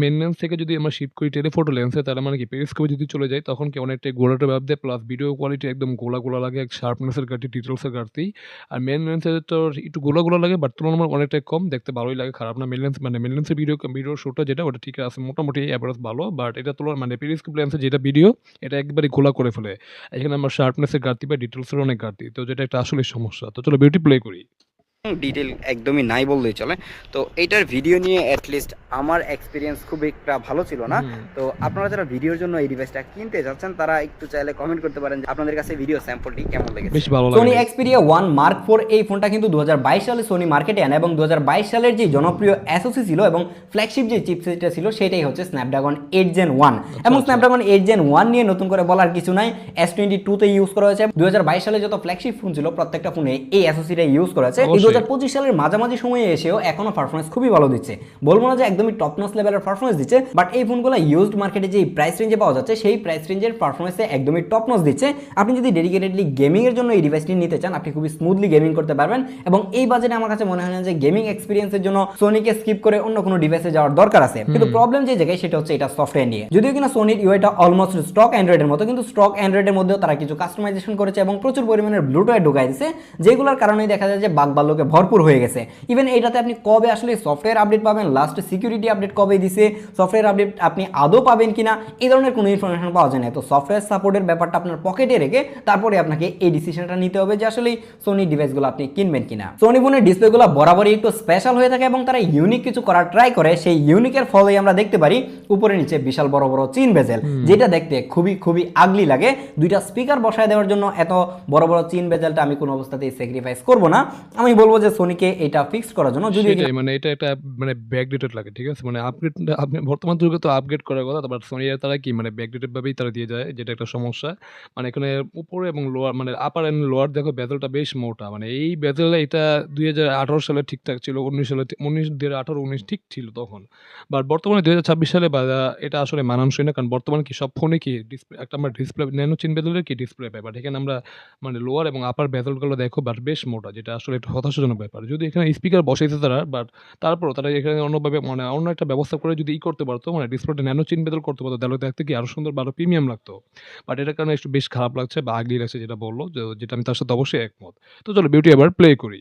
মেইন লেন্স থেকে যদি আমরা শিফট করি টেলিফোটো লেন্সে তাহলে মানে কি পেরিস্কোপে যদি চলে যাই তখন কি অনেকটাই ঘোলাটে ভাব দেয় প্লাস ভিডিও কোয়ালিটি একদম গোলা, গোলা লাগে শার্পনেস এর ঘাটতি, ডিটেইলস এর ঘাটতি। আর মেইন লেন্সে তো একটু গোলা, গোলা লাগে বাট তুলনামূলক অনেকটাই কম। দেখতে ভালোই লাগে, খারাপ না। মেইন লেন্সের ভিডিও শুটটা যেটা ওটা ঠিক আছে মোটামুটি এভারেজ ভালো। বাট এটা তুলনায় মানে পেরিস্কোপ লেন্সে যেটা ভিডিও এটা একবারে গোলা করে ফেলে। এখানে আমার শার্পনেস এর ঘাটতি বা ডিটেইলস এর অনেক ঘাটতি। তো যেটা একটা আসলেই সমস্যা। তো চলো ভিডিওটি প্লে করি। ডিটেল একদমই নাই বললেই চলে। তো এইটার ভিডিও নিয়ে অ্যাটলিস্ট আমার এক্সপিরিয়েন্স খুব একটা ভালো ছিল না। হুম। তো আপনারা যারা ভিডিওর জন্য এই ডিভাইসটা কিনতে যাচ্ছেন তারা একটু চাইলে কমেন্ট করতে পারেন যে আপনাদের কাছে ভিডিও স্যাম্পলটি কেমন লেগেছে। বেশি ভালো সোনি লাগে। এক্সপিরিয়া 1 মার্ক 4 এই ফোনটা কিন্তু 2022 সালে সোনি মার্কেটে আনে এবং 2022 সালের যে জনপ্রিয় এসওসি ছিল এবং ফ্ল্যাগশিপ যে চিপসেটটা ছিল সেটাই হচ্ছে স্ন্যাপড্রাগন 8 Gen 1 এবং আচ্ছা। স্ন্যাপড্রাগন 8 Gen 1 নিয়ে নতুন করে বলার কিছু নাই। S22 তে ইউজ করা হয়েছে। 2022 সালে যত ফ্ল্যাগশিপ ফোন ছিল প্রত্যেকটা ফোনে এই এসওসিটা ইউজ করা হয়েছে। এই অবশ্যই। 2025 সালের মাঝামাঝি সময়ে এসেও এখনো পারফরমেন্স খুবই ভালো দিচ্ছে। বলবো না যে একদমই টপ নচ লেভেলের পারফরমেন্স দিচ্ছে, বাট এই ফোনগুলো ইউজড মার্কেটে যে প্রাইস রেঞ্জে পাওয়া যাচ্ছে সেই প্রাইস রেঞ্জের পারফরমেন্সে একদমই টপ নচ দিচ্ছে। আপনি যদি ডেডিকেটেডলি গেমিং এর জন্য এই ডিভাইসটি নিতে চান আপনি খুবই স্মুথলি গেমিং করতে পারবেন এবং এই বাজেটে আমার কাছে মনে হয় না যে গেমিং এক্সপিরিয়েন্সের জন্য সোনিকে স্কিপ করে অন্য কোনো ডিভাইসে যাওয়ার দরকার আছে। কিন্তু প্রবলেম যে জায়গায় সেটা হচ্ছে এটা সফটওয়্যার নিয়ে। যদিও কিনা সোনির ইউআইটা অলমোস্ট স্টক অ্যান্ড্রয়েডের মতো, কিন্তু স্টক অ্যান্ড্রয়েডের মধ্যেও তারা কিছু কাস্টমাইজেশন করেছে এবং প্রচুর পরিমাণের ব্লুটুথ ঢুকাই দিয়েছে যেগুলোর কারণেই দেখা যায় যে বাগবাল্যকে ভরপুর হয়ে গেছে। ইভেন এটাতে আপনি কবে আসলে সফটওয়্যার আপডেট পাবেন, লাস্ট সিকিউরিটি আপডেট কবে দিছে, সফটওয়্যার আপডেট আপনি আদৌ পাবেন কিনা এই ধরনের কোনো ইনফরমেশন পাওয়া যায় না। তো সফটওয়্যার সাপোর্টের ব্যাপারটা আপনার পকেটে রেখে তারপরে আপনাকে এই ডিসিশনটা নিতে হবে যে আসলে সোনি ডিভাইসগুলো আপনি কিনবেন কিনা। সোনি ফোনের ডিসপ্লেগুলো বরাবরই একটু স্পেশাল হয়ে থাকে এবং তারা ইউনিক কিছু করার ট্রাই করে। সেই ইউনিকের ফলেই আমরা দেখতে পারি উপরে নিচে বিশাল বড় বড় চিন বেজেল, যেটা দেখতে খুবই খুবই আগলি লাগে। দুইটা স্পিকার বসায় দেওয়ার জন্য এত বড় বড় চিন বেজেলটা আমি কোনো অবস্থাতেই স্যাক্রিফাইস করব না। আমি বলবো যে সোনিকে এটা ফিক্স করার জন্য যদি সেটাই মানে এটা একটা মানে ব্যাকডেটেড লাগে। ঠিক আছে? মানে আপনি বর্তমান যুগে তো আপগ্রেড করার কথা। বাট Sony এর তারা কি মানে ব্যাকডেটেড ভাবেই তারা দিয়ে যায়। যেটা একটা সমস্যা। মানে এখানে উপরে এবং লোয়ার মানে আপার এন্ড লোয়ার দেখো বেজেলটা বেশ মোটা। মানে এই বেজেলে এটা 2018 সালে ঠিকঠাক ছিল। 19 সালে 2018-19 ঠিক ছিল তখন। বাট বর্তমানে 2026 সালে এটা আসলে মানানসই না। কারণ বর্তমানে কি সব ফোনে কি একটা আমরা ডিসপ্লে ন্যানো চিন বেজেলের কি ডিসপ্লে পাই। বাট এখানে আমরা মানে লোয়ার এবং আপার বেজেলগুলো দেখো বাট বেশ মোটা, যেটা আসলে একটু হতাশাজনক ব্যাপার। যদি এখানে স্পিকার বসাইছে তারা বাট তারপরও তারা এখানে অন্যভাবে মানে অন্য একটা ব্যবস্থা করে যদি করতে পারতো মানে ডিসপ্লেটা ন্যানো চিন বেদল করতে পারতো তাহলে দেখতে কি আরো সুন্দর বা আরো প্রিমিয়াম লাগতো। বাট এটার কারণে একটু বেশ খারাপ লাগছে বা আগলি লাগছে যেটা বললো যেটা আমি তার সাথে অবশ্যই একমত। তো চলো ভিডিওটি এবার প্লে করি।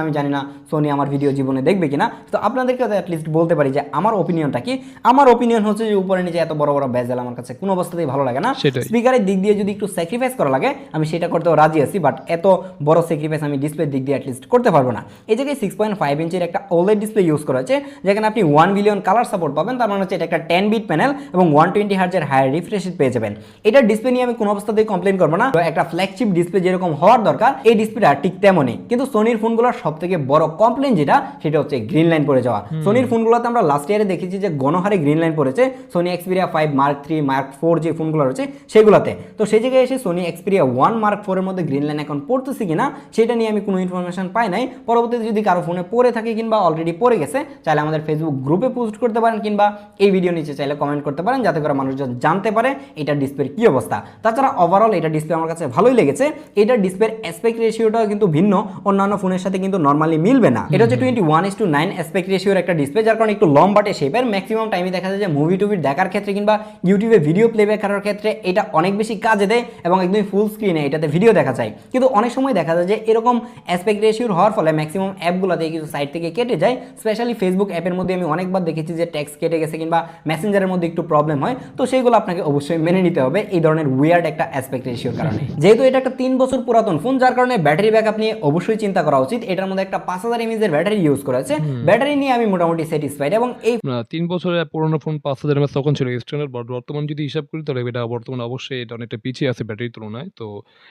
আমি জানি না সোনি আমার ভিডিও জীবনে দেখবে কিনা। তো আপনাদেরকে অ্যাটলিস্ট বলতে পারি যে আমার ওপিনিয়নটা কি। আমার ওপিনিয়ন হচ্ছে যে উপরে নিচে এত বড় বড় বেজেল আমার কাছে কোনো অবস্থাতেই ভালো লাগে না। সেটাই। স্পিকারের দিক দিয়ে যদি একটু স্যাক্রিফাইস করা লাগে আমি সেটা করতেও রাজি আছি, বাট এত বড় স্যাক্রিফাইস আমি ডিসপ্লের দিক দিয়ে অ্যাটলিস্ট করতে পারবো না। এই জায়গায় 6.5 ইঞ্চির একটা OLED ডিসপ্লে ইউজ করা হয়েছে, যেখানে আপনি 1 বিলিয়ন কালার সাপোর্ট পাবেন। তার মানে হচ্ছে এটা একটা 10 বিট প্যানেল এবং 120 হার্জের হায়ার রিফ্রেশ রেট পেয়ে যাবেন। এটার ডিসপ্লে নিয়ে আমি কোনো অবস্থাতেই কমপ্লেন করবো না। তো একটা ফ্ল্যাগশিপ ডিসপ্লে যেরকম হওয়ার দরকার এই ডিসপ্লেটা ঠিক তেমনই। কিন্তু সোনির ফোনগুলোর সবথেকে বড় কমপ্লেন যেটা সেটা হচ্ছে গ্রিন লাইন পড়ে যাওয়া। সোনির ফোনগুলোতে আমরা লাস্ট ইয়ারে দেখেছি যে গণহারে গ্রিন লাইন পড়েছে সোনি এক্সপিরিয়া 5 মার্ক 3 মার্ক 4 যে ফোনগুলো রয়েছে সেগুলোতে। তো সেই জায়গায় এসে সোনি এক্সপিরিয়া 1 মার্ক 4 এর মধ্যে গ্রিন লাইন এখন পড়তেছে কিনা সেটা নিয়ে আমি কোনো ইনফরমেশন পাই নাই। পরবর্তীতে যদি কারো ফোনে পড়ে থাকে কিংবা অলরেডি পড়ে গেছে চাইলে আমাদের ফেসবুক গ্রুপে পোস্ট করতে পারেন কিংবা এই ভিডিও নিচে চাইলে কমেন্ট করতে পারেন, যাতে করে মানুষজন জানতে পারে এটার ডিসপ্লের কি অবস্থা। তাছাড়া ওভারঅল এটা ডিসপ্লে আমার কাছে ভালোই লেগেছে। এটার ডিসপ্লের অ্যাসপেক্ট রেশিওটাও কিন্তু ভিন্ন, অন্যান্য ফোনের সাথে কিন্তু নর্মালি মিলবে না। এটা হচ্ছে 21:9 অ্যাসপেক্ট রেশিওর একটা ডিসপ্লে, যার কারণে একটু লম্বাটে শেপের। ম্যাক্সিমাম টাইমে দেখা যায় যে মুভি টুভি দেখার ক্ষেত্রে কিংবা ইউটিউবে ভিডিও প্লেব্যাক করার ক্ষেত্রে এটা অনেক বেশি কাজে দেয় এবং একদমই ফুল স্ক্রিনে এটাতে ভিডিও দেখা যায়। কিন্তু অনেক সময় দেখা যায় যে এরকম অ্যাসপেক্ট রেশিওর হওয়ার ফলে ম্যাক্সিমাম অ্যাপগুলোতে কিছু সাইট থেকে কেটে যায়। স্পেশালি ফেসবুক অ্যাপের মধ্যে আমি অনেকবার দেখেছি যে টেক্সট কেটে গেছে কিংবা মেসেঞ্জারের মধ্যে একটু প্রবলেম হয়। তো সেইগুলো আপনাকে অবশ্যই মেনে নিতে হবে এই ধরনের উইয়ার্ড একটা অ্যাসপেক্ট রেশিওর কারণে। যেহেতু এটা একটা 3 বছর পুরাতন ফোন, যার কারণে ব্যাটারি ব্যাকআপ নিয়ে অবশ্যই চিন্তা করা উচিত। এটার মধ্যে একটা 5000 mAh এর ব্যাটারি ইউজ করা আছে। ব্যাটারি নিয়ে আমি মোটামুটি স্যাটিসফাইড। এবং এই 3 বছরের পুরনো ফোন 5000 mAh তখন ছিল স্ট্যান্ডার্ড, বাট বর্তমান যদি হিসাব করি তাহলে এটা বর্তমানে অবশ্যই এটা অনেকটা পিছিয়ে আছে ব্যাটারির তুলনায়। তো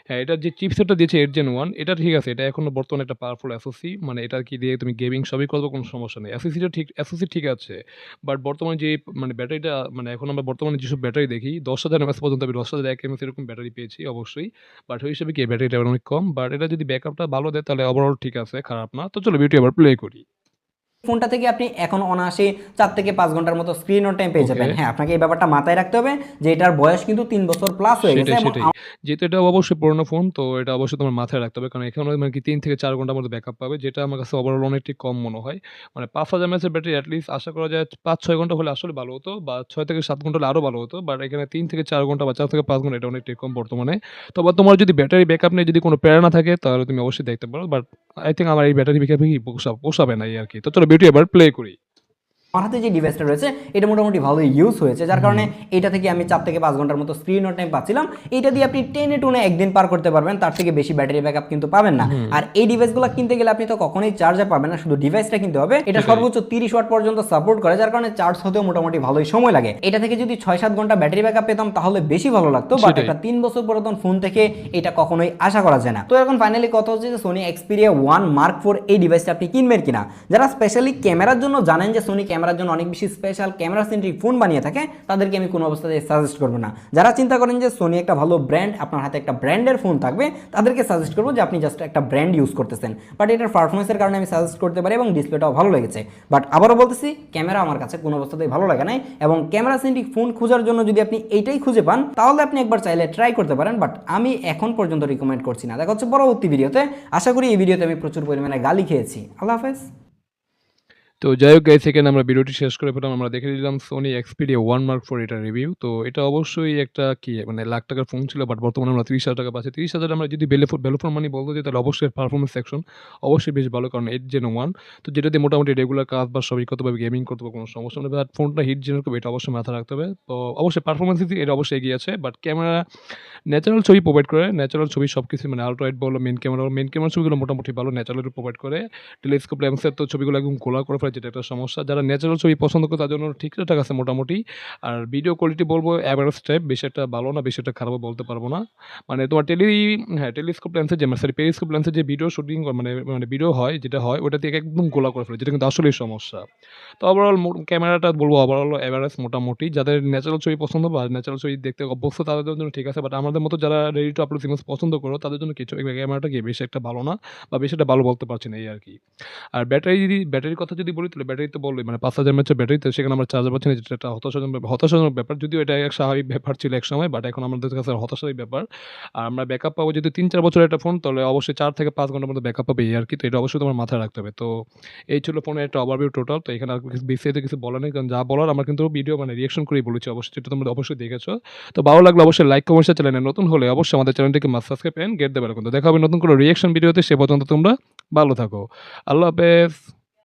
হ্যাঁ, এটার যে চিপসেটটা দিয়েছে 8 Gen 1 এটা ঠিক আছে। এটা এখনো বর্তমানে একটা পাওয়ারফুল SoC, মানে এটা কি দিয়ে তুমি গেমিং সবই করবে, কোনো সমস্যা নেই। SoC ঠিক আছে। বাট বর্তমানে যে মানে ব্যাটারিটা, মানে এখন আমরা বর্তমানে যেসব ব্যাটারি দেখি 10000 mAh পর্যন্ত আমি 10001 mAh এরকম ব্যাটারি পেয়েছি অবশ্যই। বাট ওই হিসেবে কি এই ব্যাটারিটা অনেক কম। বাট এটা যদি ব্যাকআপটা ভালো দেয় তাহলে ওভারঅল ঠিক আছে, খারাপ না। তো চলো ভিডিও আবার প্লে করি। ফোনটা থেকে আপনি এখন অনায়াসে 4 থেকে 5 ঘন্টার মতো স্ক্রিন অন টাইম পেয়ে যাবেন। ওকে। হ্যাঁ, আপনাকে এই ব্যাপারটা মাথায় রাখতে হবে যে এটার বয়স কিন্তু 3 বছর প্লাস হয়ে গেছে। সেটাই, এবং সেটাই। যেহেতু এটা অবশ্যই পুরোনো ফোন, তো এটা অবশ্যই তোমার মাথায় রাখতে হবে। কারণ এখানে মানে কি 3 থেকে 4 ঘন্টার মতো ব্যাকআপ পাবে, যেটা আমার কাছে ওভারঅল অনেকটাই কম মনে হয়। মানে 5000 mAh এর ব্যাটারি এট লিস্ট আশা করা যায় 5-6 ঘন্টা হলে আসলে ভালো হতো, বা 6 থেকে 7 ঘন্টা হলে আরো ভালো হতো। বাট এখানে 3 থেকে 4 ঘন্টা বা 4 থেকে 5 ঘন্টা এটা অনেকটাই কম বর্তমানে। তবে তোমার যদি ব্যাটারি ব্যাকআপ নিয়ে যদি কোনো প্যারা না থাকে তাহলে তুমি অবশ্যই দেখতে পারো। বাট আই থিংক আমার এই ব্যাটারি ব্যাকআপই পোষাবে না এই আরকি। তো চলো ভিডিও এবার প্লে করি। আমার হাতে যে ডিভাইসটা রয়েছে এটা মোটামুটি ভালোই ইউজ হয়েছে, যার কারণে এটা থেকে আমি 4 থেকে 5 ঘন্টার মতো স্ক্রিন অন টাইম পাচ্ছিলাম। এটা দিয়ে আপনি টেনে টুনে একদিন পার করতে পারবেন, তার থেকে বেশি ব্যাটারি ব্যাকআপ কিন্তু পাবেন না। আর এই ডিভাইসগুলো কিনতে গেলে আপনি তো কখনোই চার্জার পাবেন না, শুধু ডিভাইসটা কিনতে হবে। এটা সর্বোচ্চ 30 ওয়াট পর্যন্ত সাপোর্ট করে, যার কারণে চার্জ হতেও মোটামুটি ভালোই সময় লাগে। এটা থেকে যদি 6-7 ঘন্টা ব্যাটারি ব্যাকআপ পেতাম তাহলে বেশি ভালো লাগতো। বাট সেটাই। একটা 3 বছর পুরাতন ফোন থেকে এটা কখনোই আশা করা যায় না। তো এখন ফাইনালি কথা হচ্ছে যে সোনি এক্সপিরিয়া 1 মার্ক 4 এই ডিভাইসটা আপনি কিনবেন কিনা। যারা স্পেশালি ক্যামেরার জন্য জানেন যে সোনি ক্যামেরার জন্য অনেক বেশি স্পেশাল ক্যামেরা সেন্ট্রিক ফোন বানিয়ে থাকে, তাদেরকে আমি কোনো অবস্থাতে সাজেস্ট করবো না। যারা চিন্তা করেন যে সোনি একটা ভালো ব্র্যান্ড, আপনার হাতে একটা ব্র্যান্ডের ফোন থাকবে, তাদেরকে সাজেস্ট করবো যে আপনি জাস্ট একটা ব্র্যান্ড ইউজ করতেছেন। বাট এটার পারফরমেন্সের কারণে আমি সাজেস্ট করতে পারি এবং ডিসপ্লেটাও ভালো লেগেছে। বাট আবারও বলতেছি, ক্যামেরা আমার কাছে কোনো অবস্থাতেই ভালো লাগে নাই। এবং ক্যামেরা সেন্ট্রিক ফোন খোঁজার জন্য যদি আপনি এইটাই খুঁজে পান তাহলে আপনি একবার চাইলে ট্রাই করতে পারেন। বাট আমি এখন পর্যন্ত রিকমেন্ড করছি না। দেখা হচ্ছে পরবর্তী ভিডিওতে। আশা করি এই ভিডিওতে আমি প্রচুর পরিমাণে গালি খেয়েছি। আল্লাহ হাফেজ। তো যাই হোক গাইস, এখানে আমরা ভিডিওটি শেষ করে ফেললাম। আমরা দেখে নিলাম সোনি এক্সপিরিয়া 1 মার্ক 4 এটার রিভিউ। তো এটা অবশ্যই একটা কি মানে লাখ টাকার ফোন ছিল, বাট বর্তমানে আমরা 30,000 টাকা পাচ্ছি। 30,000 আমরা যদি ভ্যালু ফর মানি বলতে যাই তাহলে অবশ্যই পারফরম্যান্স সেকশন অবশ্যই বেশ ভালো, কারণ 8 Gen 1 তো যেটা দিয়ে মোটামুটি রেগুলার কাজ বা সবই করতে পারবে, গেমিং করতে পারবে, কোনো সমস্যা নেই। বাট ফোনটা হিট জেনারেট করবে এটা অবশ্যই মাথায় রাখতে হবে। তো অবশ্যই পারফরম্যান্স দিক দিয়ে এটা অবশ্যই এগিয়ে আছে। বাট ক্যামেরা ন্যাচারাল ছবি প্রোভাইড করে, ন্যাচারাল ছবি সবকিছু মানে আল্ট্রা ওয়াইড বলো, মেইন ক্যামেরার ছবিগুলো মোটামুটি ভালো ন্যাচারাল প্রোভাইড করে। টেলিস্কোপ লেন্সের তো ছবিগুলো একদম গোলা করে ফেলে, যেটা একটা সমস্যা। যারা ন্যাচারাল ছবি পছন্দ করে তার জন্য ঠিকঠাক আছে মোটামুটি। আর ভিডিও কোয়ালিটি বলবো অ্যাভারেজ টাইপ, বেশি একটা ভালো না বেশি একটা খারাপও বলতে পারবো না। মানে তোমার টেলিস্কোপ লেন্সের যে পেরিস্কোপ লেন্সের যে ভিডিও শুটিং মানে মানে ভিডিও হয় যেটা হয় ওটা থেকে একদম গোলা করে ফেলে, যেটা কিন্তু আসলেই সমস্যা। তো ওভারঅল ক্যামেরাটা বলবো ওভারঅল অ্যাভারেজ মোটামুটি। যাদের ন্যাচারাল ছবি পছন্দ বা ন্যাচারাল ছবি দেখতে অভ্যস্ত তাদের জন্য ঠিক আছে। বাট আমাদের মতো যারা রেডি টু আপলোড ইমেজ পছন্দ করো তাদের জন্য কিছু ক্যামেরাটা কি বেশি একটা ভালো না, বা বেশি একটা ভালো বলতে পারছি না এই আর কি। আর ব্যাটারির কথা যদি বলি তাহলে ব্যাটারি তো বললোই মানে ৫,০০০ এমএএইচের ব্যাটারি, তো সেখানে আমরা চার্জার পাচ্ছি না, যেটা একটা হতাশাজনক ব্যাপার। যদিও এটা এক স্বাভাবিক ব্যাপার ছিল একসময়, বাট এখন আমাদের কাছে হতাশারই ব্যাপার। আর আমরা ব্যাকআপ পাবো যদি ৩-৪ বছরের একটা ফোন, তাহলে অবশ্যই ৪ থেকে ৫ ঘন্টার মতো ব্যাকআপ পাবে এই আরকি। তো এটা অবশ্যই তোমার মাথায় রাখতে হবে। তো এই ছিল ফোনের একটা ওভারভিউ টোটাল। তো এখানে আর বিস্তারিত কিছু বলার নেই, কারণ যা বলার আমরা কিন্তু ভিডিও মানে রিঅ্যাকশন করেই বলেছি অবশ্যই, যেটা তোমরা অবশ্যই দেখেছো। তো ভালো লাগলে অবশ্যই লাইক, কমেন্ট, শেয়ার, চ্যানেলে নতুন হলে অবশ্যই আমাদের চ্যানেলটিকে must subscribe and get the bell icon. তো দেখা হবে নতুন কোনো রিঅ্যাকশন ভিডিওতে, সে পর্যন্ত তোমরা ভালো থাকো। আল্লাহ হাফেজ।